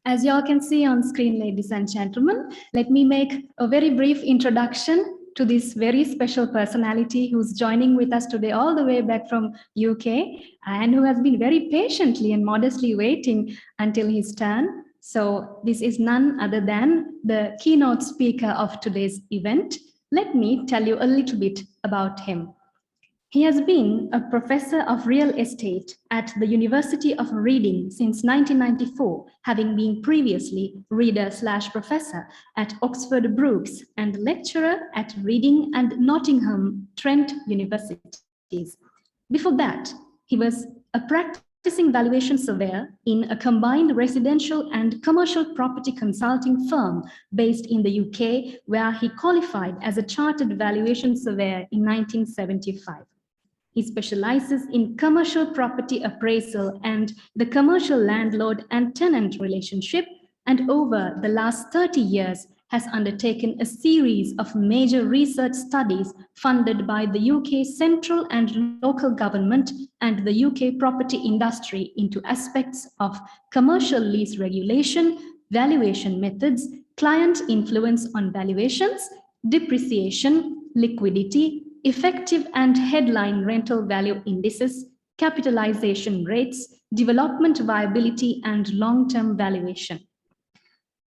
As you all can see on screen, ladies and gentlemen, let me make a very brief introduction to this very special personality who's joining with us today all the way back from UK and who has been very patiently and modestly waiting until his turn. So this is none other than the keynote speaker of today's event. Let me tell you a little bit about him. He has been a professor of real estate at the University of Reading since 1994, having been previously reader/professor at Oxford Brookes and lecturer at Reading and Nottingham Trent Universities. Before that, he was a practicing valuation surveyor in a combined residential and commercial property consulting firm based in the UK, where he qualified as a chartered valuation surveyor in 1975. He specializes in commercial property appraisal and the commercial landlord and tenant relationship, and over the last 30 years has undertaken a series of major research studies funded by the UK central and local government and the UK property industry into aspects of commercial lease regulation, valuation methods, client influence on valuations, depreciation, liquidity, effective and headline rental value indices, capitalization rates, development viability, and long-term valuation.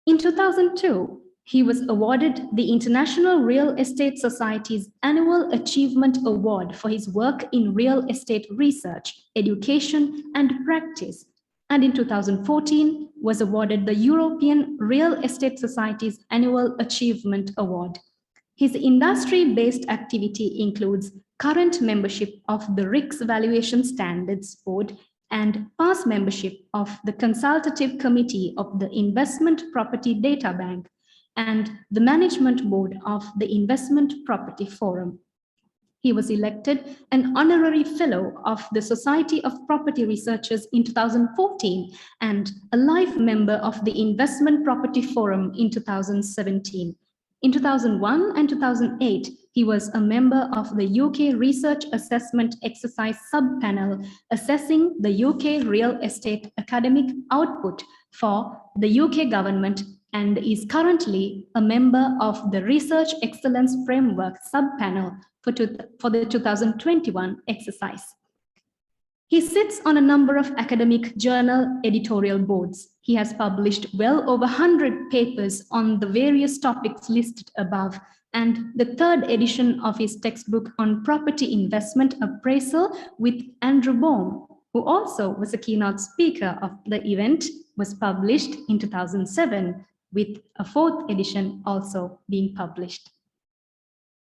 In 2002, he was awarded the International Real Estate Society's Annual Achievement Award for his work in real estate research, education, and practice, and in 2014 was awarded the European Real Estate Society's Annual Achievement Award. His industry-based activity includes current membership of the RICS Valuation Standards Board and past membership of the Consultative Committee of the Investment Property Data Bank and the Management Board of the Investment Property Forum. He was elected an honorary fellow of the Society of Property Researchers in 2014 and a life member of the Investment Property Forum in 2017. In 2001 and 2008, he was a member of the UK Research Assessment Exercise Subpanel assessing the UK real estate academic output for the UK government and is currently a member of the Research Excellence Framework Subpanel for the 2021 exercise. He sits on a number of academic journal editorial boards. He has published well over 100 papers on the various topics listed above, and the third edition of his textbook on property investment appraisal with Andrew Baum, who also was a keynote speaker of the event, was published in 2007, with a fourth edition also being published.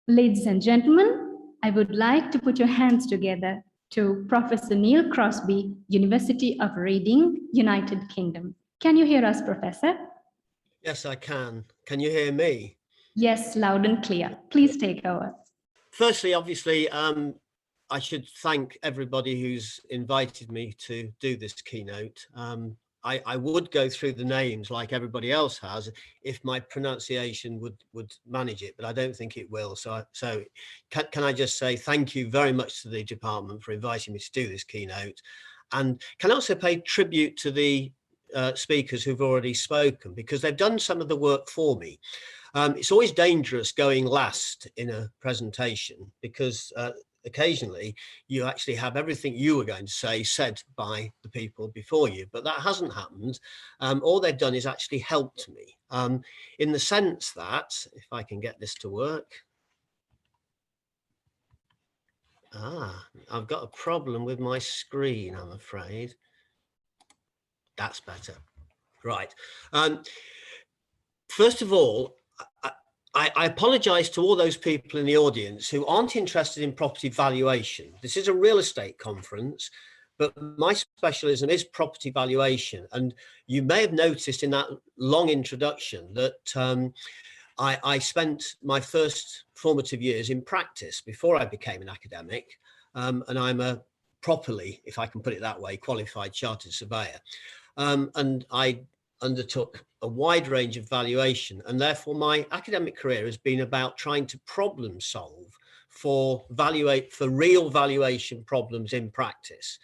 Ladies and gentlemen, I would like to put your hands together to Professor Neil Crosby, University of Reading, United Kingdom. Can you hear us, Professor? Yes, I can. Can you hear me? Yes, loud and clear. Please take over. Firstly, obviously, I should thank everybody who's invited me to do this keynote. I would go through the names like everybody else has if my pronunciation would manage it, but I don't think it will. So can I just say thank you very much to the department for inviting me to do this keynote, and can also pay tribute to the speakers who've already spoken, because they've done some of the work for me. It's always dangerous going last in a presentation because occasionally you actually have everything you were going to say said by the people before you, but that hasn't happened. All they've done is actually helped me in the sense that, if I can get this to work. I've got a problem with my screen, I'm afraid. That's better. Right. First of all, I apologize to all those people in the audience who aren't interested in property valuation. This is a real estate conference, but my specialism is property valuation. And you may have noticed in that long introduction that I spent my first formative years in practice before I became an academic. And I'm a properly, if I can put it that way, qualified chartered surveyor. And I undertook a wide range of valuation, and therefore my academic career has been about trying to problem solve for real valuation problems in practice.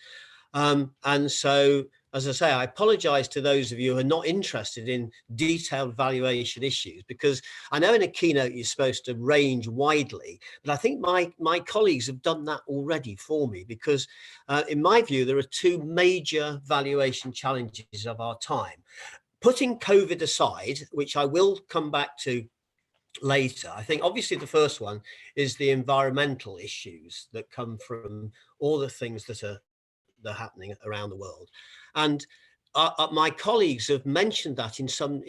And so as I say, I apologize to those of you who are not interested in detailed valuation issues, because I know in a keynote you're supposed to range widely, but I think my colleagues have done that already for me, because in my view, there are two major valuation challenges of our time. Putting COVID aside, which I will come back to later, I think obviously the first one is the environmental issues that come from all the things that are happening around the world. And my colleagues have mentioned that in some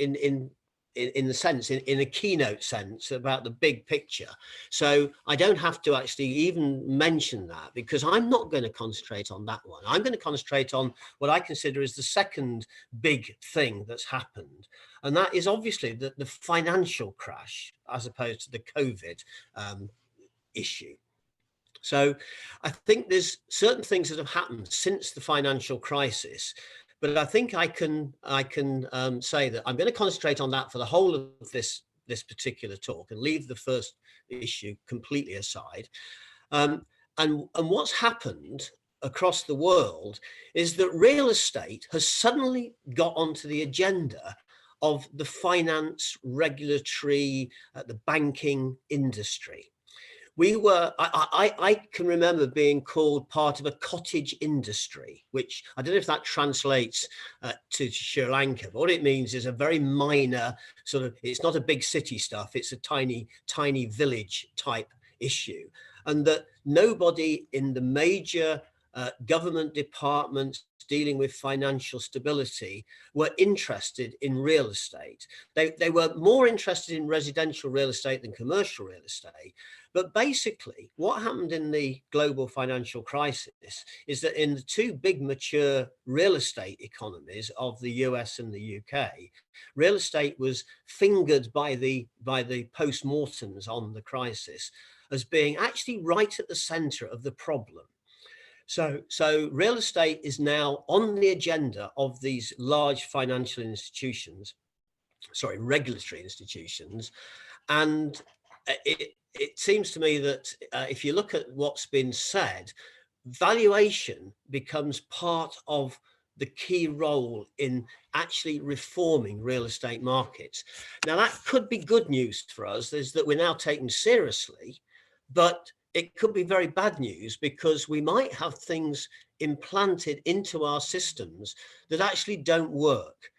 in the sense, in a keynote sense, about the big picture. So I don't have to actually even mention that, because I'm not going to concentrate on that one. I'm going to concentrate on what I consider is the second big thing that's happened. And that is obviously the financial crash, as opposed to the COVID issue. So I think there's certain things that have happened since the financial crisis, but I think I can say that I'm going to concentrate on that for the whole of this particular talk and leave the first issue completely aside. And what's happened across the world is that real estate has suddenly got onto the agenda of the finance, regulatory, the banking industry. I can remember being called part of a cottage industry, which I don't know if that translates to Sri Lanka, but what it means is a very minor sort of, it's not a big city stuff, it's a tiny village type issue. And that nobody in the major government departments dealing with financial stability were interested in real estate. They were more interested in residential real estate than commercial real estate. But basically, what happened in the global financial crisis is that in the two big mature real estate economies of the US and the UK, real estate was fingered by the post-mortems on the crisis as being actually right at the center of the problem. So real estate is now on the agenda of these large financial institutions, regulatory institutions. And it seems to me that if you look at what's been said, valuation becomes part of the key role in actually reforming real estate markets. Now, that could be good news for us, is that we're now taken seriously, but it could be very bad news, because we might have things implanted into our systems that actually don't work.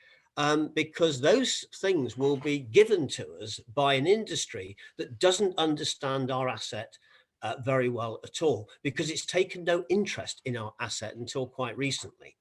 Because those things will be given to us by an industry that doesn't understand our asset very well at all, because it's taken no interest in our asset until quite recently.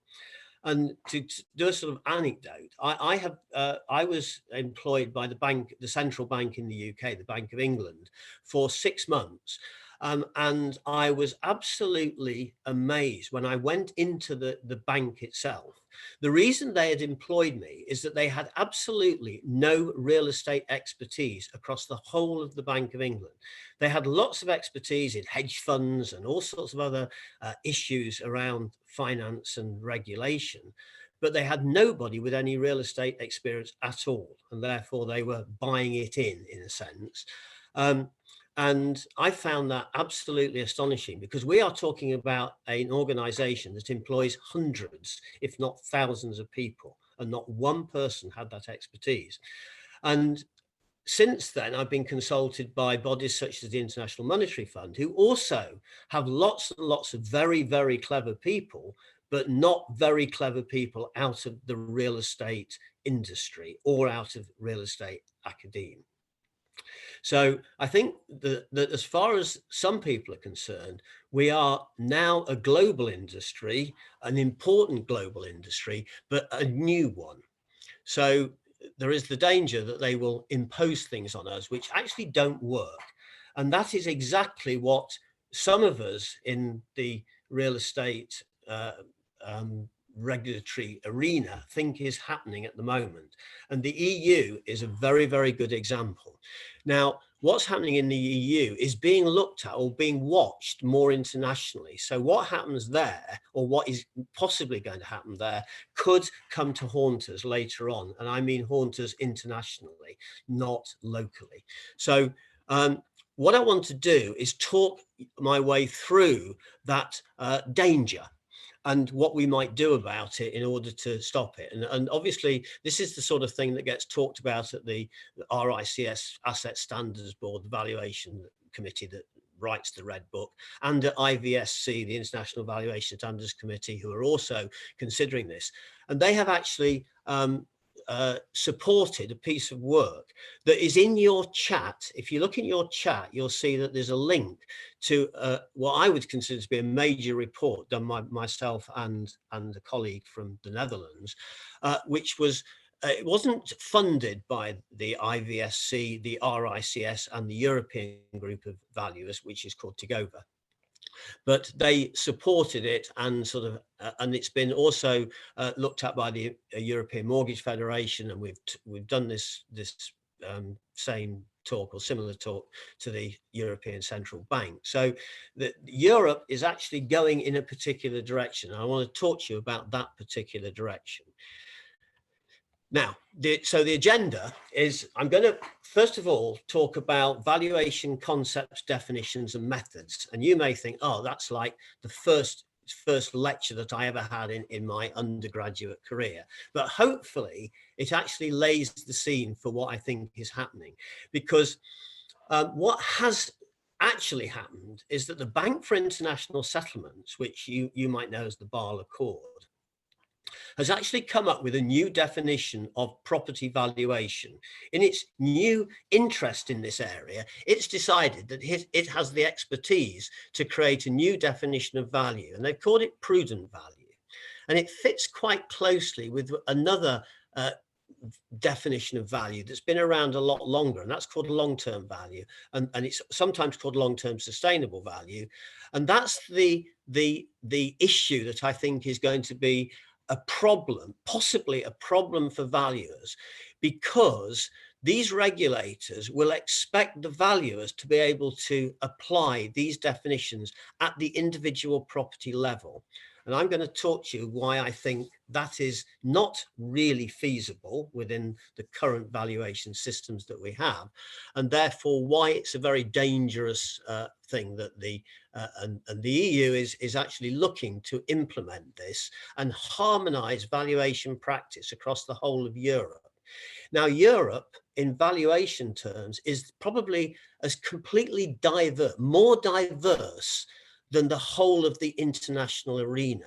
And to do a sort of anecdote, I was employed by the central bank in the UK, the Bank of England, for 6 months. And I was absolutely amazed when I went into the bank itself. The reason they had employed me is that they had absolutely no real estate expertise across the whole of the Bank of England. They had lots of expertise in hedge funds and all sorts of other issues around finance and regulation, but they had nobody with any real estate experience at all. And therefore they were buying it in a sense. And I found that absolutely astonishing, because we are talking about an organization that employs hundreds, if not thousands of people, and not one person had that expertise. And since then, I've been consulted by bodies such as the International Monetary Fund, who also have lots and lots of very, very clever people, but not very clever people out of the real estate industry or out of real estate academia. So I think that as far as some people are concerned, we are now a global industry, an important global industry, but a new one. So there is the danger that they will impose things on us which actually don't work. And that is exactly what some of us in the real estate regulatory arena think is happening at the moment. And the EU is a very, very good example. Now, what's happening in the EU is being looked at or being watched more internationally. So what happens there, or what is possibly going to happen there, could come to haunt us later on. And I mean haunt us internationally, not locally. So what I want to do is talk my way through that danger. and what we might do about it in order to stop it. And obviously, this is the sort of thing that gets talked about at the RICS Asset Standards Board, the Valuation Committee that writes the Red Book, and at IVSC, the International Valuation Standards Committee, who are also considering this. And they have actually supported a piece of work that is in your chat. If you look in your chat, you'll see that there's a link to what I would consider to be a major report done by myself and a colleague from the Netherlands, which was it wasn't funded by the IVSC, the RICS, and the European group of valuers, which is called TIGOVA. But they supported it, and sort of, and it's been also looked at by the European Mortgage Federation, and we've done this same talk or similar talk to the European Central Bank. So Europe is actually going in a particular direction. I want to talk to you about that particular direction. Now, so the agenda is, I'm going to first of all talk about valuation concepts, definitions, and methods. And you may think, oh, that's like the first lecture that I ever had in my undergraduate career. But hopefully it actually lays the scene for what I think is happening. Because what has actually happened is that the Bank for International Settlements, which you might know as the Basel Accord, has actually come up with a new definition of property valuation. In its new interest in this area, it's decided that it has the expertise to create a new definition of value, and they've called it prudent value. And it fits quite closely with another definition of value that's been around a lot longer, and that's called long-term value, and it's sometimes called long-term sustainable value. And that's the issue that I think is going to be a problem, possibly a problem for valuers, because these regulators will expect the valuers to be able to apply these definitions at the individual property level. And I'm going to talk to you why I think that is not really feasible within the current valuation systems that we have, and therefore why it's a very dangerous thing that the EU is actually looking to implement this and harmonize valuation practice across the whole of Europe. Now, Europe in valuation terms is probably as completely more diverse than the whole of the international arena.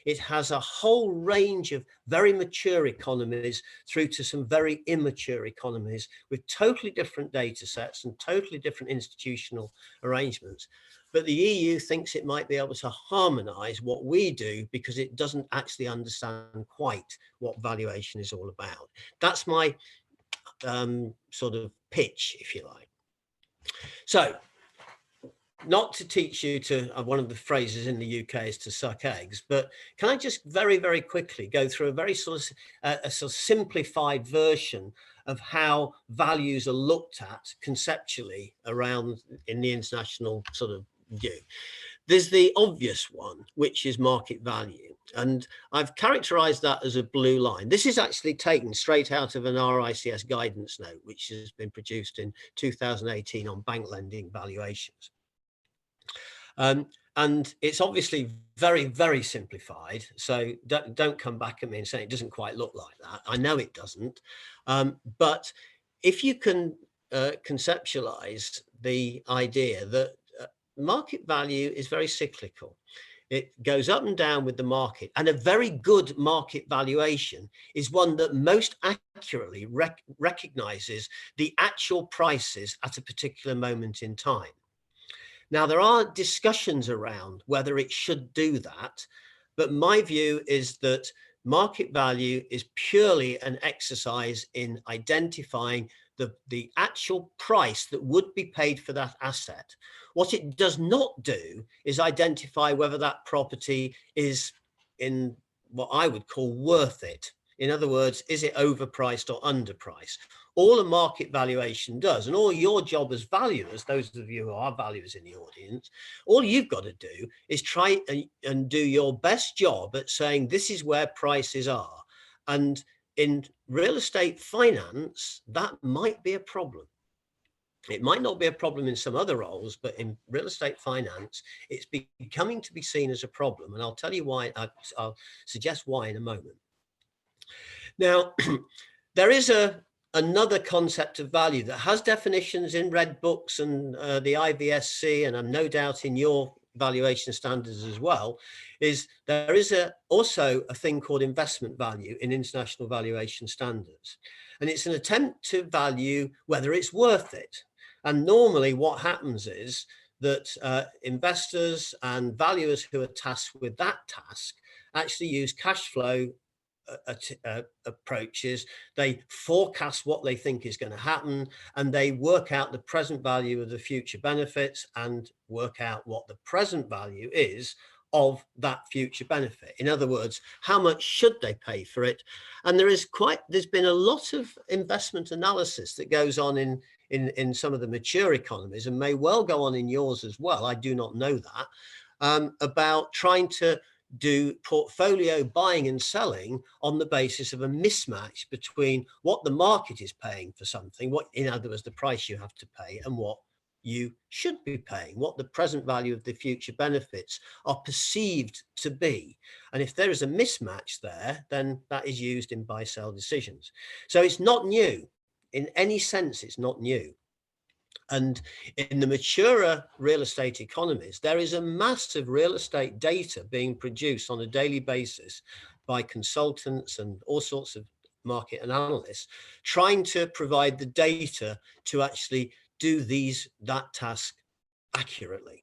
It has a whole range of very mature economies through to some very immature economies with totally different data sets and totally different institutional arrangements. But the EU thinks it might be able to harmonize what we do because it doesn't actually understand quite what valuation is all about. That's my sort of pitch, if you like. So, not to teach you to, one of the phrases in the UK is to suck eggs, but can I just very, very quickly go through a very sort of simplified version of how values are looked at conceptually around in the international sort of view. There's the obvious one, which is market value. And I've characterized that as a blue line. This is actually taken straight out of an RICS guidance note, which has been produced in 2018 on bank lending valuations. And it's obviously very, very simplified. So don't come back at me and say it doesn't quite look like that. I know it doesn't. But if you can conceptualize the idea that market value is very cyclical. It goes up and down with the market, and a very good market valuation is one that most accurately recognizes the actual prices at a particular moment in time. Now, there are discussions around whether it should do that, but my view is that market value is purely an exercise in identifying the actual price that would be paid for that asset. What it does not do is identify whether that property is in what I would call worth it. In other words, is it overpriced or underpriced? All a market valuation does, and all your job as valuers, those of you who are valuers in the audience, all you've got to do is try and do your best job at saying this is where prices are. And in real estate finance, that might be a problem. It might not be a problem in some other roles, but in real estate finance, it's becoming to be seen as a problem. And I'll tell you why. I'll suggest why in a moment. Now, there is another concept of value that has definitions in red books and the IVSC, and I'm no doubt in your valuation standards as well, is there is also a thing called investment value in international valuation standards. And it's an attempt to value whether it's worth it. And normally what happens is that investors and valuers who are tasked with that task actually use cash flow approaches. They forecast what they think is going to happen, and they work out the present value of the future benefits and work out what the present value is of that future benefit. In other words, how much should they pay for it? And there's been a lot of investment analysis that goes on in some of the mature economies, and may well go on in yours as well, I do not know that, about trying to do portfolio buying and selling on the basis of a mismatch between what the market is paying for something, what, in other words, the price you have to pay, and what you should be paying, what the present value of the future benefits are perceived to be. And if there is a mismatch there, then that is used in buy-sell decisions. So it's not new. In any sense, it's not new. And in the maturer real estate economies, there is a massive real estate data being produced on a daily basis by consultants and all sorts of market analysts, trying to provide the data to actually do that task accurately.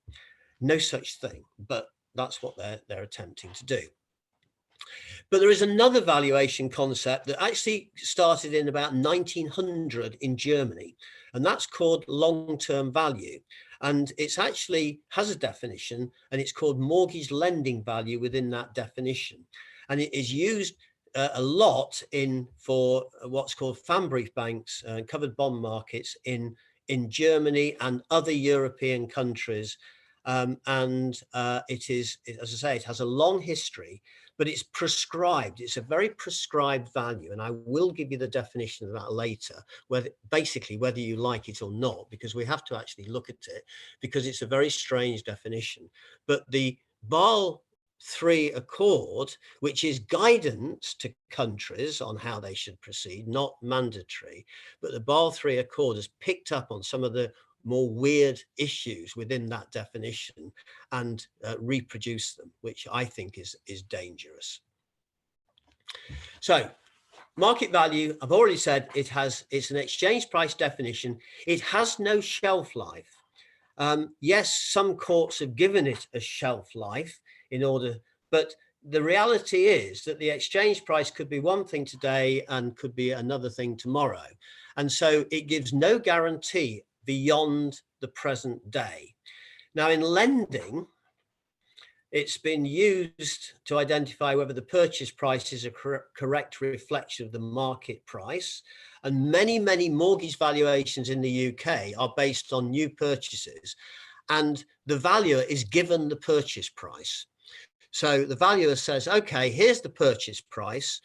No such thing, but that's what they're attempting to do. But there is another valuation concept that actually started in about 1900 in Germany, and that's called long-term value. And it's actually has a definition, and it's called mortgage lending value within that definition. And it is used a lot for what's called Pfandbrief banks, covered bond markets in Germany and other European countries. It is, as I say, it has a long history, but it's prescribed. It's a very prescribed value. And I will give you the definition of that later, whether you like it or not, because we have to actually look at it, because it's a very strange definition. But the Basel III Accord, which is guidance to countries on how they should proceed, not mandatory, but the Basel III Accord has picked up on some of the more weird issues within that definition and reproduce them, which I think is dangerous. So market value, I've already said it's an exchange price definition. It has no shelf life. Yes, some courts have given it a shelf life but the reality is that the exchange price could be one thing today and could be another thing tomorrow. And so it gives no guarantee beyond the present day. Now, in lending, it's been used to identify whether the purchase price is a correct reflection of the market price. And many, many mortgage valuations in the UK are based on new purchases, and the valuer is given the purchase price. So the valuer says, okay, here's the purchase price.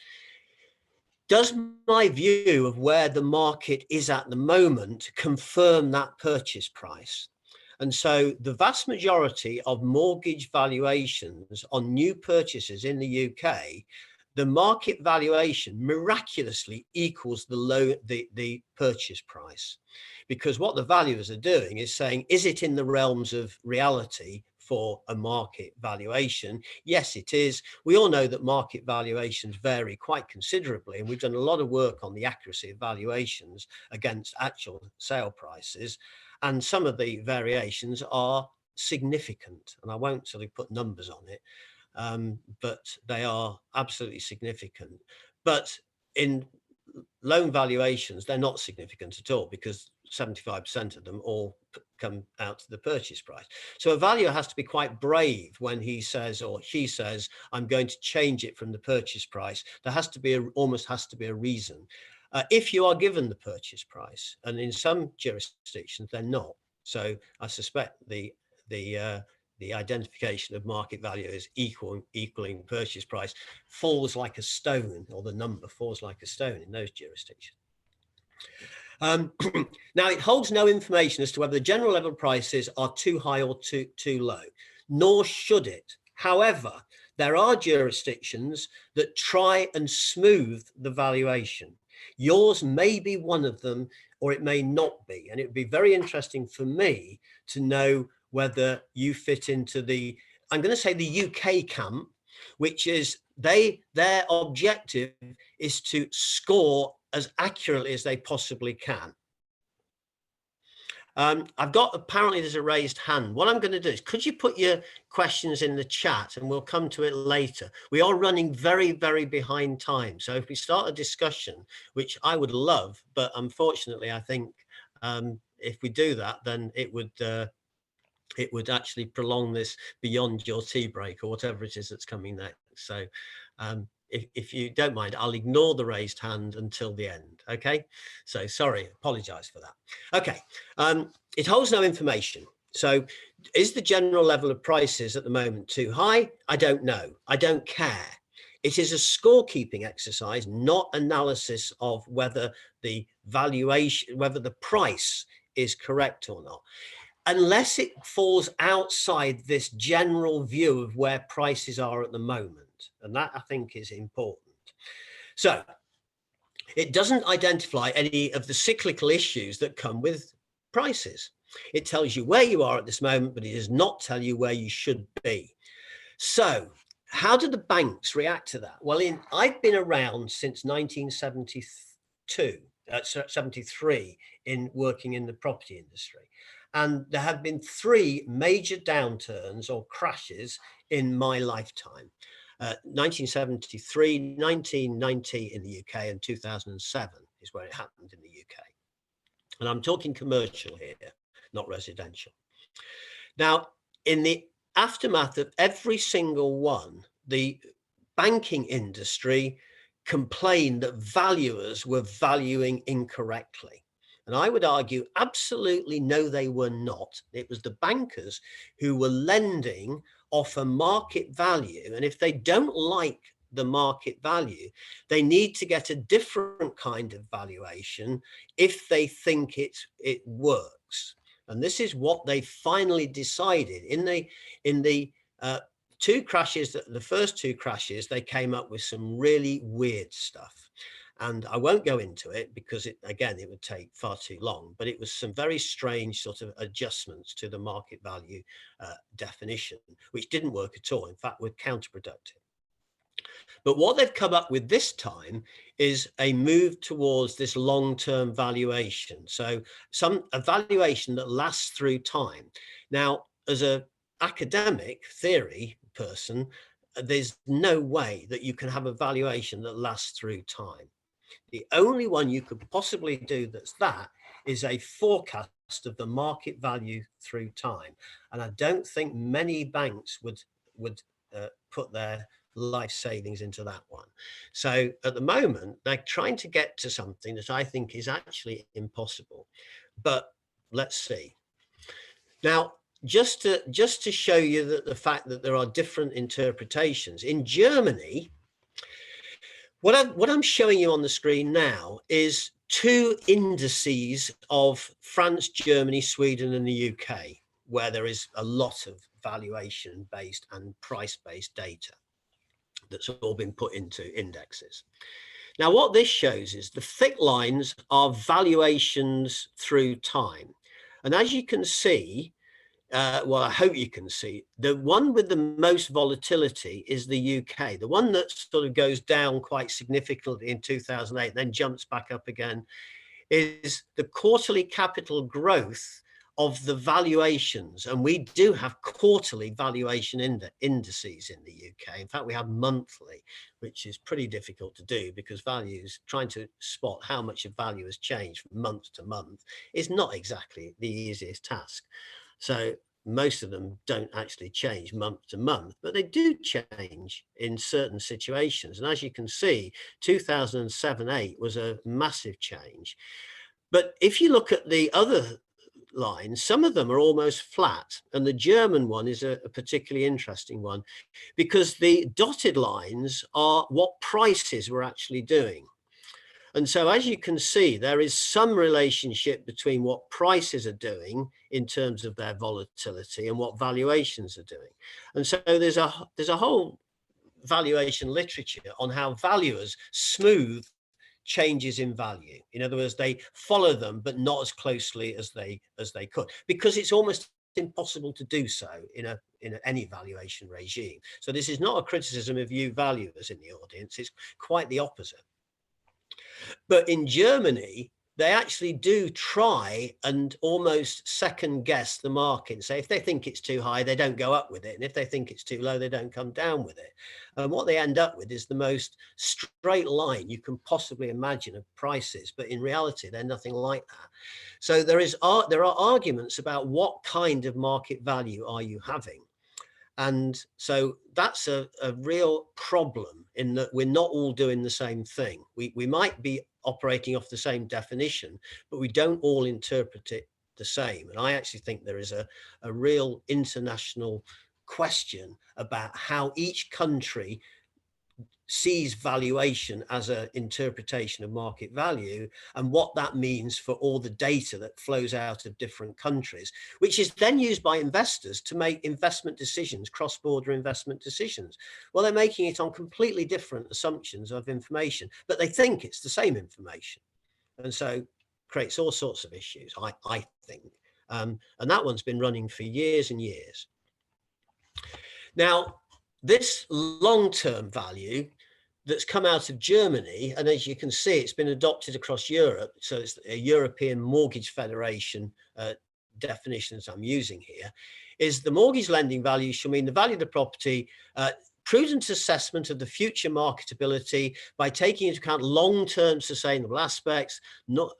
Does my view of where the market is at the moment confirm that purchase price? And so the vast majority of mortgage valuations on new purchases in the UK, the market valuation miraculously equals the purchase price. Because what the valuers are doing is saying, is it in the realms of reality for a market valuation? Yes, it is. We all know that market valuations vary quite considerably, and we've done a lot of work on the accuracy of valuations against actual sale prices, and some of the variations are significant, and I won't sort of put numbers on it, but they are absolutely significant. But in loan valuations, they're not significant at all, because 75% of them all come out to the purchase price. So a valuer has to be quite brave when he says, or she says, I'm going to change it from the purchase price. There has to be almost has to be a reason. If you are given the purchase price, and in some jurisdictions they're not. So I suspect the identification of market value as equaling purchase price falls like a stone, or the number falls like a stone in those jurisdictions. Now, it holds no information as to whether the general level prices are too high or too low, nor should it. However, there are jurisdictions that try and smooth the valuation. Yours may be one of them, or it may not be. And it would be very interesting for me to know whether you fit into the, I'm going to say the UK camp, which is their objective is to score as accurately as they possibly can. I've got, apparently there's a raised hand. What I'm going to do is, could you put your questions in the chat and we'll come to it later. We are running very, very behind time. So if we start a discussion, which I would love, but unfortunately, I think if we do that, then it would actually prolong this beyond your tea break or whatever it is that's coming next. So if you don't mind, I'll ignore the raised hand until the end. Okay, so sorry, apologize for that. Okay, it holds no information. So is the general level of prices at the moment too high? I don't know. I don't care. It is a scorekeeping exercise, not analysis of whether the valuation, whether the price is correct or not, unless it falls outside this general view of where prices are at the moment. And that, I think, is important. So it doesn't identify any of the cyclical issues that come with prices. It tells you where you are at this moment, but it does not tell you where you should be. So how do the banks react to that? Well, I've been around since 1973 in working in the property industry. And there have been 3 major downturns or crashes in my lifetime. 1973, 1990 in the UK, and 2007 is where it happened in the UK. And I'm talking commercial here, not residential. Now, in the aftermath of every single one, the banking industry complained that valuers were valuing incorrectly. And I would argue absolutely no, they were not. It was the bankers who were lending off a market value. And if they don't like the market value, they need to get a different kind of valuation if they think it works. And this is what they finally decided in the 2 crashes, the first 2 crashes, they came up with some really weird stuff. And I won't go into it because again, it would take far too long, but it was some very strange sort of adjustments to the market value definition, which didn't work at all. In fact, were counterproductive. But what they've come up with this time is a move towards this long-term valuation. So a valuation that lasts through time. Now, as an academic theory person, there's no way that you can have a valuation that lasts through time. The only one you could possibly do that is a forecast of the market value through time. And I don't think many banks would put their life savings into that one. So at the moment, they're trying to get to something that I think is actually impossible. But let's see. Now, just to show you that the fact that there are different interpretations in Germany, what I'm showing you on the screen now is 2 indices of France, Germany, Sweden, and the UK, where there is a lot of valuation-based and price-based data that's all been put into indexes. Now, what this shows is the thick lines are valuations through time. And as you can see, well, I hope you can see, the one with the most volatility is the UK. The one that sort of goes down quite significantly in 2008, then jumps back up again, is the quarterly capital growth of the valuations. And we do have quarterly valuation indices in the UK. In fact, we have monthly, which is pretty difficult to do because values, trying to spot how much of value has changed from month to month is not exactly the easiest task. So most of them don't actually change month to month, but they do change in certain situations. And as you can see, 2007-8 was a massive change. But if you look at the other lines, some of them are almost flat. And the German one is a particularly interesting one because the dotted lines are what prices were actually doing. And so, as you can see, there is some relationship between what prices are doing in terms of their volatility and what valuations are doing. And so there's a whole valuation literature on how valuers smooth changes in value. In other words, they follow them, but not as closely as they could, because it's almost impossible to do so in any valuation regime. So this is not a criticism of you valuers in the audience, it's quite the opposite. But in Germany, they actually do try and almost second guess the market and say if they think it's too high, they don't go up with it. And if they think it's too low, they don't come down with it. And what they end up with is the most straight line you can possibly imagine of prices. But in reality, they're nothing like that. So there are arguments about what kind of market value are you having. And so that's a real problem in that we're not all doing the same thing. We might be operating off the same definition, but we don't all interpret it the same. And I actually think there is a real international question about how each country sees valuation as an interpretation of market value and what that means for all the data that flows out of different countries, which is then used by investors to make investment decisions, cross-border investment decisions. Well, they're making it on completely different assumptions of information, but they think it's the same information. And so creates all sorts of issues, I think. And that one's been running for years and years. Now, this long-term value that's come out of Germany, and as you can see, it's been adopted across Europe. So it's a European Mortgage Federation definitions I'm using here, is the mortgage lending value shall mean the value of the property, prudent assessment of the future marketability by taking into account long-term sustainable aspects, not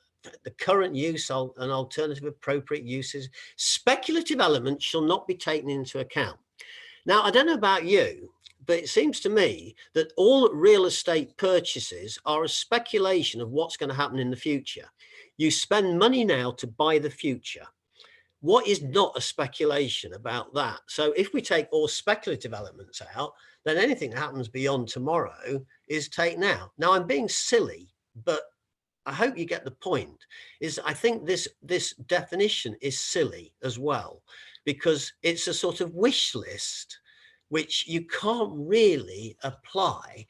the current use and alternative appropriate uses. Speculative elements shall not be taken into account. Now, I don't know about you, but it seems to me that all real estate purchases are a speculation of what's going to happen in the future. You spend money now to buy the future. What is not a speculation about that? So if we take all speculative elements out, then anything that happens beyond tomorrow is taken out. Now, I'm being silly, but I hope you get the point. Is I think this definition is silly as well, because it's a sort of wish list which you can't really apply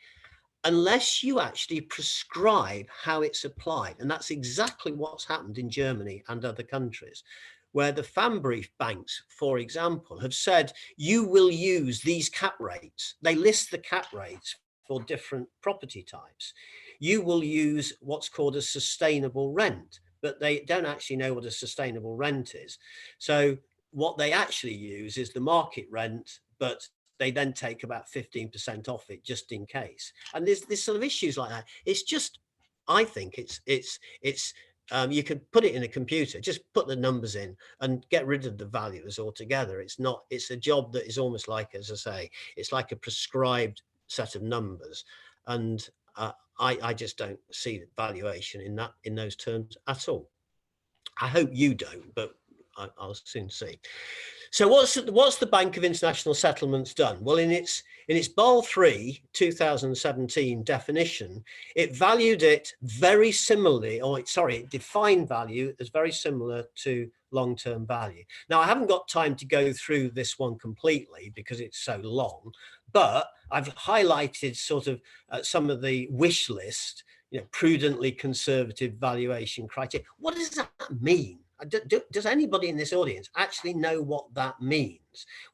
unless you actually prescribe how it's applied. And that's exactly what's happened in Germany and other countries, where the Pfandbrief banks, for example, have said, you will use these cap rates. They list the cap rates for different property types. You will use what's called a sustainable rent, but they don't actually know what a sustainable rent is. So what they actually use is the market rent, but they then take about 15% off it just in case. And there's sort of issues like that. It's just, I think it's you can put it in a computer, just put the numbers in and get rid of the values altogether. It's a job that is almost like, as I say, it's like a prescribed set of numbers. And I just don't see valuation in those terms at all. I hope you don't, but I'll soon see. So what's the Bank of International Settlements done? Well, in its Basel III 2017 definition, it valued it very similarly, it defined value as very similar to long-term value. Now, I haven't got time to go through this one completely because it's so long, but I've highlighted sort of some of the wish list, prudently conservative valuation criteria. What does that mean? Does anybody in this audience actually know what that means?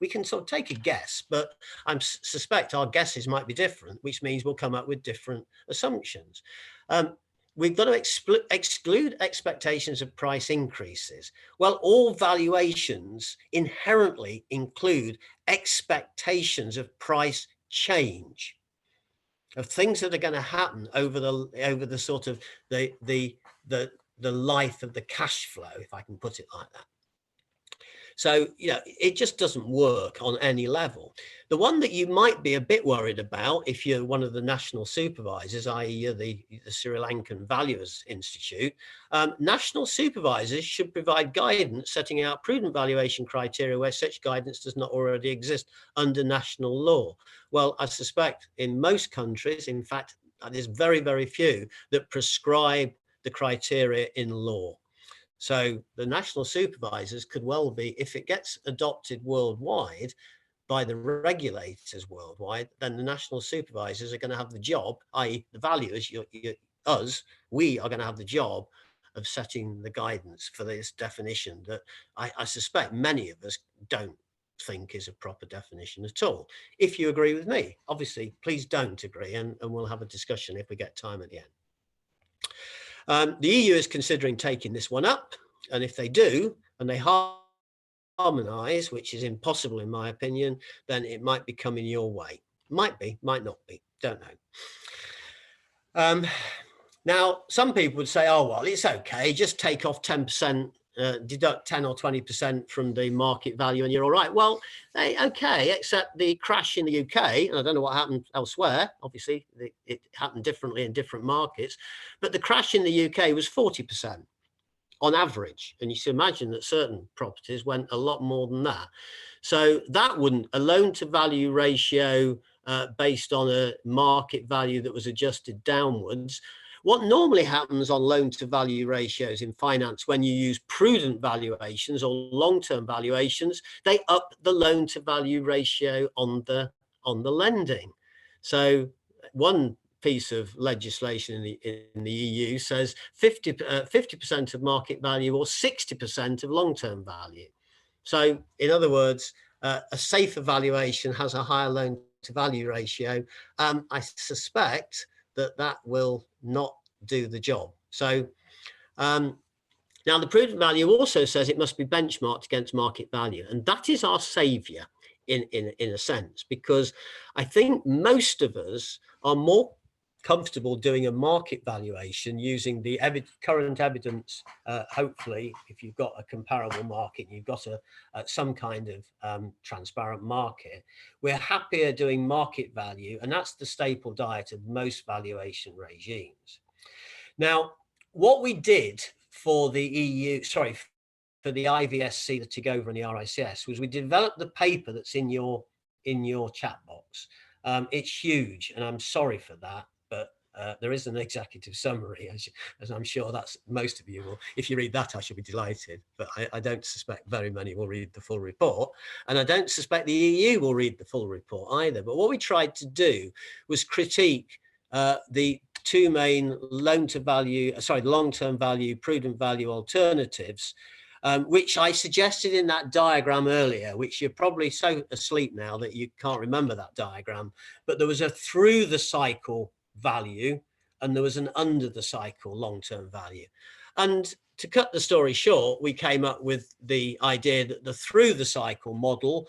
We can sort of take a guess, but I suspect our guesses might be different, which means we'll come up with different assumptions. We've got to exclude expectations of price increases. Well, all valuations inherently include expectations of price change, of things that are going to happen over the sort of the life of the cash flow, if I can put it like that. So, it just doesn't work on any level. The one that you might be a bit worried about if you're one of the national supervisors, i.e. the Sri Lankan Valuers Institute, national supervisors should provide guidance setting out prudent valuation criteria where such guidance does not already exist under national law. Well, I suspect in most countries, in fact, there's very, very few that prescribe the criteria in law. So the national supervisors could well be, if it gets adopted worldwide by the regulators worldwide, then the national supervisors are going to have the job, i.e. the valuers, we are going to have the job of setting the guidance for this definition that I suspect many of us don't think is a proper definition at all. If you agree with me, obviously, please don't agree, and we'll have a discussion if we get time at the end. The EU is considering taking this one up, and if they do, and they harmonise, which is impossible in my opinion, then it might be coming your way. Might be, might not be, don't know. Now, some people would say, oh, well, it's okay, just take off 10%, deduct 10 or 20% from the market value and you're all right. Well, okay, except the crash in the UK, and I don't know what happened elsewhere, obviously it happened differently in different markets, but the crash in the UK was 40% on average. And you should imagine that certain properties went a lot more than that. So that wouldn't, a loan to value ratio based on a market value that was adjusted downwards. What normally happens on loan to value ratios in finance, when you use prudent valuations or long-term valuations, they up the loan to value ratio on the lending. So one piece of legislation in the EU says 50% of market value or 60% of long-term value. So in other words, a safer valuation has a higher loan to value ratio. I suspect that will not do the job. So now the prudent value also says it must be benchmarked against market value, and that is our savior in a sense, because I think most of us are more comfortable doing a market valuation using the current evidence. Hopefully, if you've got a comparable market, you've got some kind of transparent market, we're happier doing market value, and that's the staple diet of most valuation regimes. Now, what we did for the for the IVSC, the TIGOVA and the RICS, was we developed the paper that's in your chat box. It's huge, and I'm sorry for that, but there is an executive summary, as I'm sure that's most of you will. If you read that, I should be delighted, but I don't suspect very many will read the full report, and I don't suspect the EU will read the full report either. But what we tried to do was critique the two main long-term value, prudent value alternatives, which I suggested in that diagram earlier, which you're probably so asleep now that you can't remember that diagram, but there was a through the cycle value and there was an under the cycle long-term value. And to cut the story short, we came up with the idea that the through the cycle model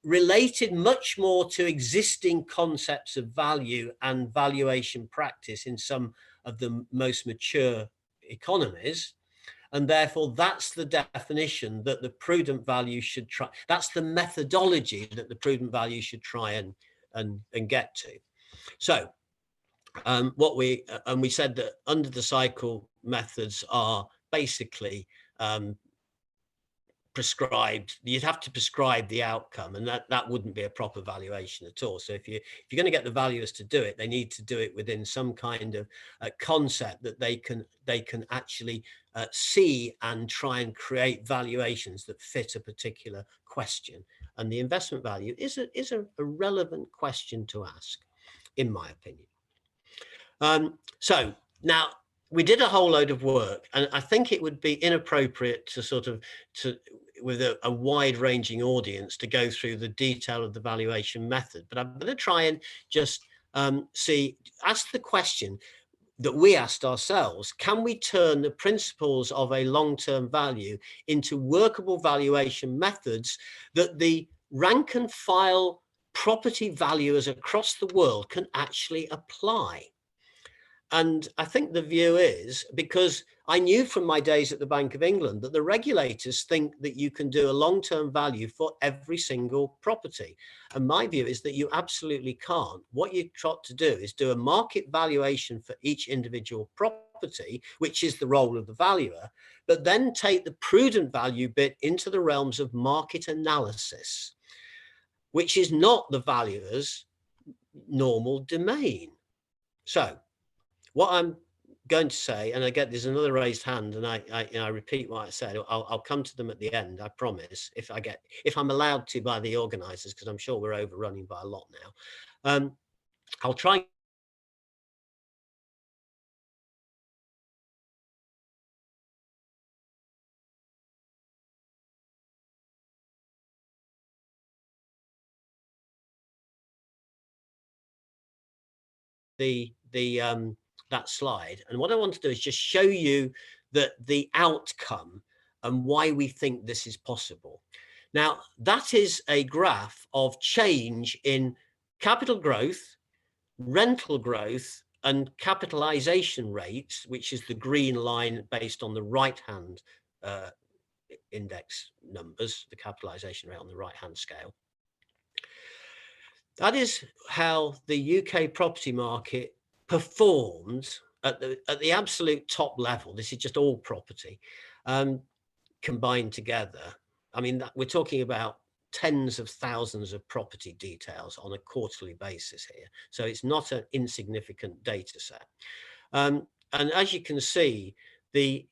related much more to existing concepts of value and valuation practice in some of the most mature economies. And therefore, that's the definition that the prudent value should try. That's the methodology that the prudent value should try and get to. So we said that under the cycle methods are basically prescribed. You'd have to prescribe the outcome, and that wouldn't be a proper valuation at all. So if you're going to get the valuers to do it, they need to do it within some kind of concept that they can actually see and try and create valuations that fit a particular question. And the investment value is a relevant question to ask, in my opinion. So now we did a whole load of work, and I think it would be inappropriate to with a wide-ranging audience to go through the detail of the valuation method. But I'm going to try and just ask the question that we asked ourselves: can we turn the principles of a long-term value into workable valuation methods that the rank and file property valuers across the world can actually apply? And I think the view is, because I knew from my days at the Bank of England that the regulators think that you can do a long-term value for every single property. And my view is that you absolutely can't. What you've got to do is do a market valuation for each individual property, which is the role of the valuer, but then take the prudent value bit into the realms of market analysis, which is not the valuer's normal domain. So what I'm going to say, and I get there's another raised hand, and I repeat what I said. I'll come to them at the end, I promise, if I'm allowed to by the organisers, because I'm sure we're overrunning by a lot now. I'll try that slide, and what I want to do is just show you that the outcome and why we think this is possible. Now, that is a graph of change in capital growth, rental growth, and capitalization rates, which is the green line based on the right-hand index numbers, the capitalization rate on the right-hand scale. That is how the UK property market performed at the absolute top level. This is just all property combined together. I mean, we're talking about tens of thousands of property details on a quarterly basis here. So it's not an insignificant data set. And as you can see, the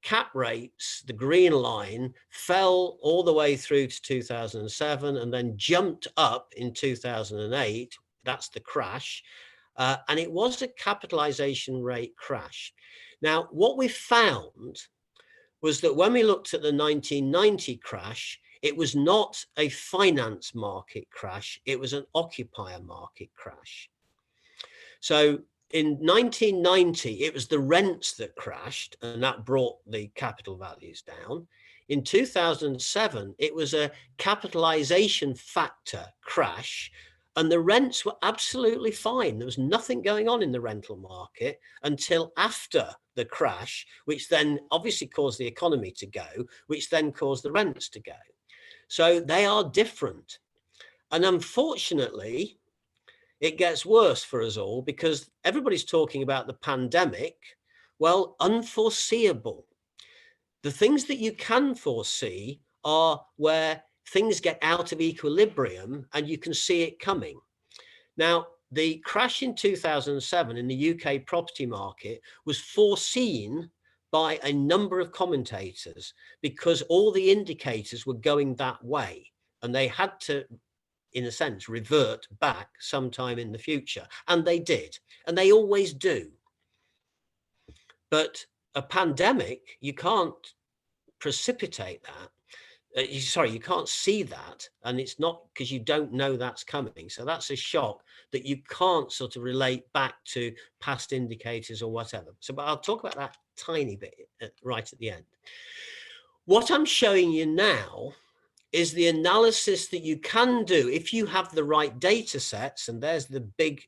cap rates, the green line, fell all the way through to 2007 and then jumped up in 2008. That's the crash. And it was a capitalization rate crash. Now, what we found was that when we looked at the 1990 crash, it was not a finance market crash, it was an occupier market crash. So in 1990, it was the rents that crashed, and that brought the capital values down. In 2007, it was a capitalization factor crash, and the rents were absolutely fine. There was nothing going on in the rental market until after the crash, which then obviously caused the economy to go, which then caused the rents to go. So they are different. And unfortunately, it gets worse for us all because everybody's talking about the pandemic. Well, unforeseeable. The things that you can foresee are where things get out of equilibrium and you can see it coming. Now, the crash in 2007 in the UK property market was foreseen by a number of commentators because all the indicators were going that way and they had to, in a sense, revert back sometime in the future. And they did, and they always do. But a pandemic, you can't precipitate that. Sorry, you can't see that. And it's not because you don't know that's coming. So that's a shock that you can't sort of relate back to past indicators or whatever. So, but I'll talk about that tiny bit right at the end. What I'm showing you now is the analysis that you can do if you have the right data sets. And there's the big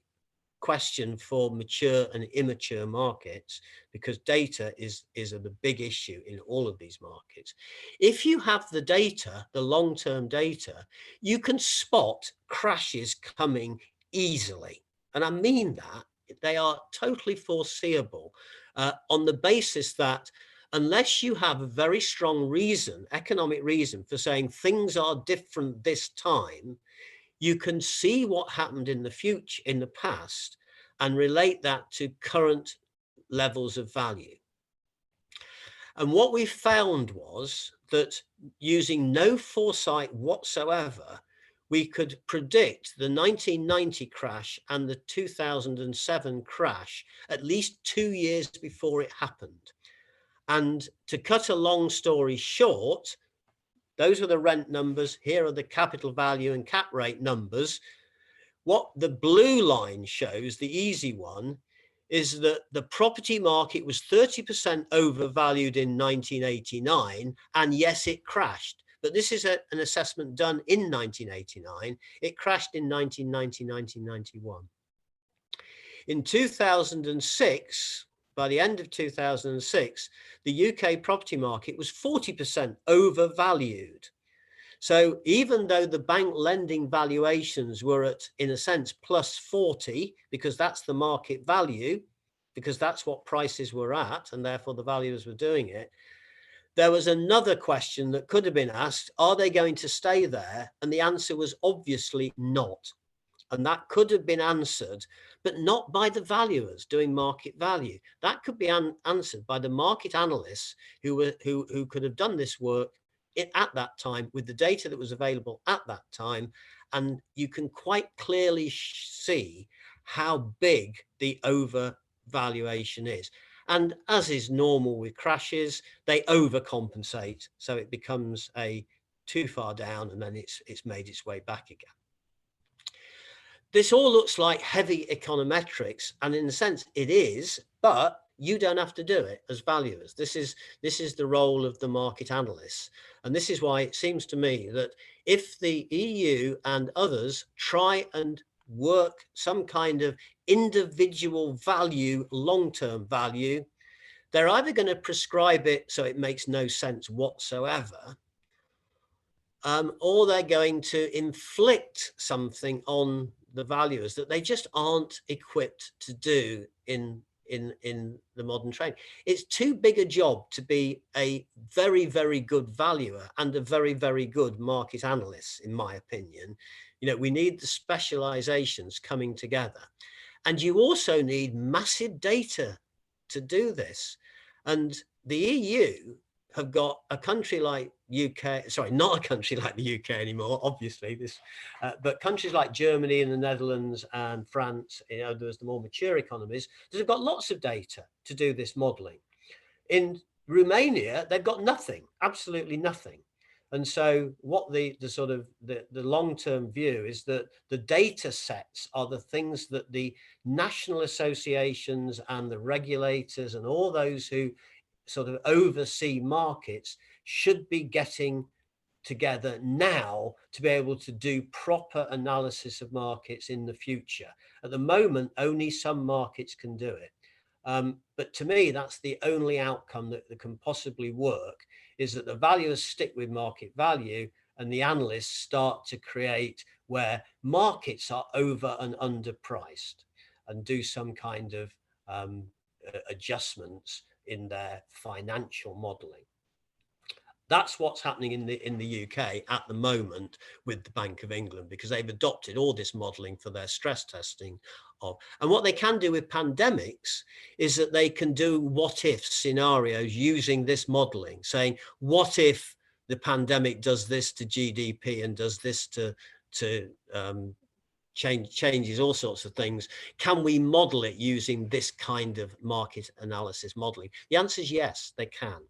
question for mature and immature markets, because data is a big issue in all of these markets. If you have the data, the long-term data, you can spot crashes coming easily. And I mean that they are totally foreseeable on the basis that unless you have a very strong reason, economic reason for saying things are different this time, you can see what happened in the future, in the past, and relate that to current levels of value. And what we found was that using no foresight whatsoever, we could predict the 1990 crash and the 2007 crash at least 2 years before it happened. And to cut a long story short, those are the rent numbers. Here are the capital value and cap rate numbers. What the blue line shows, the easy one, is that the property market was 30% overvalued in 1989. And yes, it crashed. But this is an assessment done in 1989. It crashed in 1990, 1991. In 2006, by the end of 2006, the UK property market was 40% overvalued. So even though the bank lending valuations were at, in a sense, plus 40, because that's the market value, because that's what prices were at, and therefore the valuers were doing it, there was another question that could have been asked, are they going to stay there? And the answer was obviously not. And that could have been answered, but not by the valuers doing market value. That could be answered by the market analysts who could have done this work at that time with the data that was available at that time. And you can quite clearly see how big the overvaluation is. And as is normal with crashes, they overcompensate. So it becomes too far down, and then it's made its way back again. This all looks like heavy econometrics, and in a sense it is, but you don't have to do it as valuers. This is the role of the market analysts. And this is why it seems to me that if the EU and others try and work some kind of individual value, long-term value, they're either going to prescribe it so it makes no sense whatsoever, or they're going to inflict something on the valuers that they just aren't equipped to do in the modern trade. It's too big a job to be a very, very good valuer and a very, very good market analyst, in my opinion. You know, we need the specializations coming together. And you also need massive data to do this. And the EU have got a country like UK, sorry, not a country like the UK anymore, obviously, but countries like Germany and the Netherlands and France, you know, there's the more mature economies, that have got lots of data to do this modeling. In Romania, they've got nothing, absolutely nothing. And so what the long-term view is that the data sets are the things that the national associations and the regulators and all those who sort of oversee markets should be getting together now to be able to do proper analysis of markets in the future. At the moment, only some markets can do it. But to me, that's the only outcome that can possibly work, is that the valuers stick with market value and the analysts start to create where markets are over and underpriced and do some kind of adjustments in their financial modeling. That's what's happening in the UK at the moment with the Bank of England, because they've adopted all this modeling for their stress testing of. And what they can do with pandemics is that they can do what if scenarios using this modeling, saying, what if the pandemic does this to GDP and does this to changes all sorts of things. Can we model it using this kind of market analysis modeling? The answer is yes, they can.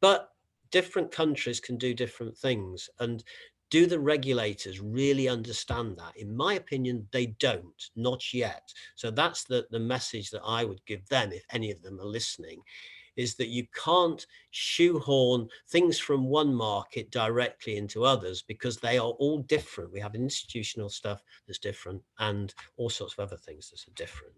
But different countries can do different things. And do the regulators really understand that? In my opinion, they don't, not yet. So that's the message that I would give them, if any of them are listening, is that you can't shoehorn things from one market directly into others, because they are all different. We have institutional stuff that's different and all sorts of other things that are different.